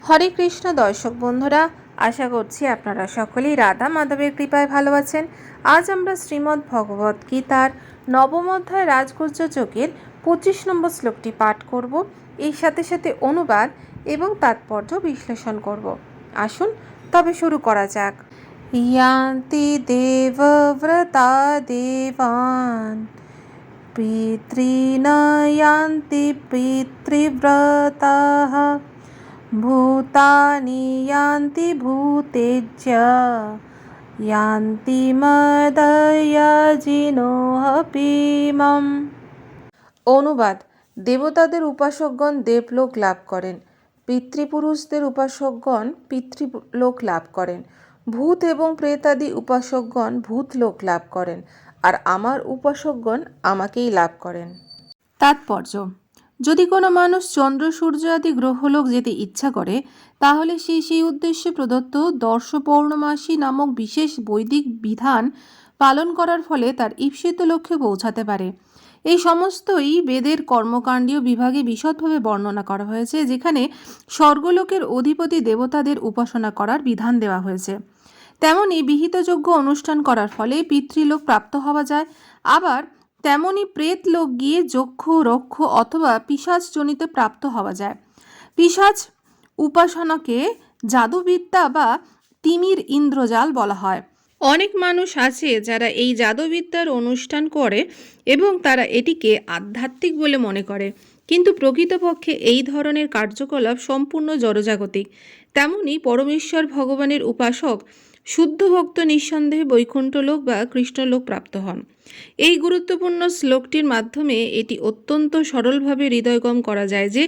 হরে কৃষ্ণ দর্শক বন্ধুরা, আশা করছি আপনারা সকলেই রাধা মাধবের কৃপায় ভালো আছেন। আজ আমরা শ্রীমদ্ ভগবত গীতার নবম অধ্যায় রাজগুজ্জ যোগের 25 নম্বর শ্লোকটি পাঠ করব। এই সাথে সাথে অনুবাদ এবং তাৎপর্য বিশ্লেষণ করব। আসুন তবে শুরু করা যাক। ইয়ান্তি দেবব্রতা দেবান পিতৃন ইয়ান্তি পিতৃব্রতাঃ ভূতানি ইয়ান্তি ভূতেজ্য ইয়ান্তি মদয়াজিনোহপিমম। অনুবাদ: দেবতাদের উপাসকগণ দেবলোক লাভ করেন, পিতৃপুরুষদের উপাসকগণ পিতৃলোক লাভ করেন, ভূত এবং প্রেতাদি উপাসকগণ ভূতলোক লাভ করেন, আর আমার উপাসকগণ আমাকেই লাভ করেন। তাৎপর্য: যদি কোনো মানুষ চন্দ্র সূর্য আদি গ্রহলোক যেতে ইচ্ছা করে, তাহলে সে সেই উদ্দেশ্যে প্রদত্ত দর্শ পৌর্ণমাসী নামক বিশেষ বৈদিক বিধান পালন করার ফলে তার ঈপ্সিত লক্ষ্যে পৌঁছাতে পারে। এই সমস্তই বেদের কর্মকাণ্ডীয় বিভাগে বিশদভাবে বর্ণনা করা হয়েছে, যেখানে স্বর্গলোকের অধিপতি দেবতাদের উপাসনা করার বিধান দেওয়া হয়েছে। তেমনি বিহিত যজ্ঞ অনুষ্ঠান করার ফলে পিতৃলোক প্রাপ্ত হওয়া যায়। আবার তেমনি প্রেত লোক গিয়ে যক্ষ রক্ষ অথবা পিশাচজনিত প্রাপ্ত হওয়া যায়। পিশাচ উপাসনাকে জাদুবিদ্যা বা তিমির ইন্দ্রজাল বলা হয়। অনেক মানুষ আছে যারা এই জাদুবিদ্যার অনুষ্ঠান করে এবং তারা এটিকে আধ্যাত্মিক বলে মনে করে, কিন্তু প্রকৃতপক্ষে এই ধরনের কার্যকলাপ সম্পূর্ণ জড়জাগতিক। তেমনি পরমেশ্বর ভগবানের উপাসক শুদ্ধ ভক্ত নিঃসন্দেহে বৈকুণ্ঠলোক বা কৃষ্ণলোক প্রাপ্ত হন। এই গুরুত্বপূর্ণ শ্লোকটির মাধ্যমে এটি অত্যন্ত সরলভাবে হৃদয়গম করা যায় যে,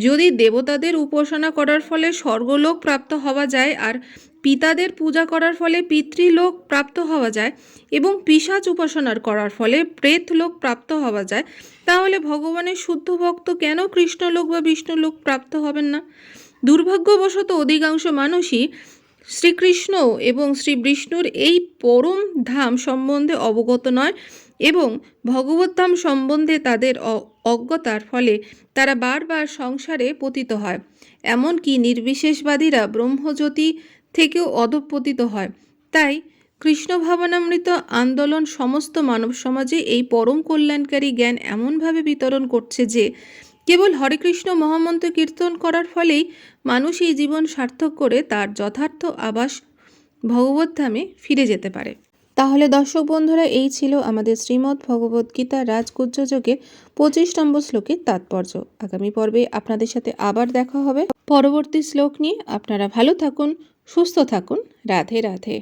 যদি দেবতাদের উপাসনা করার ফলে স্বর্গলোক প্রাপ্ত হওয়া যায়, আর পিতাদের পূজা করার ফলে পিতৃলোক প্রাপ্ত হওয়া যায়, এবং পিশাচ উপাসনার করার ফলে প্রেতলোক প্রাপ্ত হওয়া যায়, তাহলে ভগবানের শুদ্ধ ভক্ত কেন কৃষ্ণলোক বা বিষ্ণুলোক প্রাপ্ত হবেন না? দুর্ভাগ্যবশত অধিকাংশ মানুষই শ্রীকৃষ্ণ এবং শ্রী বিষ্ণুর এই পরম ধাম সম্বন্ধে অবগত নয়, এবং ভগবত ধাম সম্বন্ধে তাদের অজ্ঞতার ফলে তারা বারবার সংসারে পতিত হয়। এমনকি নির্বিশেষবাদীরা ব্রহ্মজ্যোতি থেকেও অধঃপতিত হয়। তাই কৃষ্ণ ভাবনামৃত আন্দোলন সমস্ত মানব সমাজে এই পরম কল্যাণকারী জ্ঞান এমনভাবে বিতরণ করছে যে, কেবল হরে কৃষ্ণ মহামন্ত্র কীর্তন করার ফলেই মানুষ এই জীবন সার্থক করে তার যথার্থ আবাস ভগবত ধামে ফিরে যেতে পারে। তাহলে দর্শক বন্ধুরা, এই ছিল আমাদের শ্রীমদ্ ভগবত গীতা রাজগুজ্জ যোগের 25 নম্বর শ্লোকের তাৎপর্য। আগামী পর্বে আপনাদের সাথে আবার দেখা হবে পরবর্তী শ্লোক নিয়ে। আপনারা ভালো থাকুন, সুস্থ থাকুন। রাধে রাধে।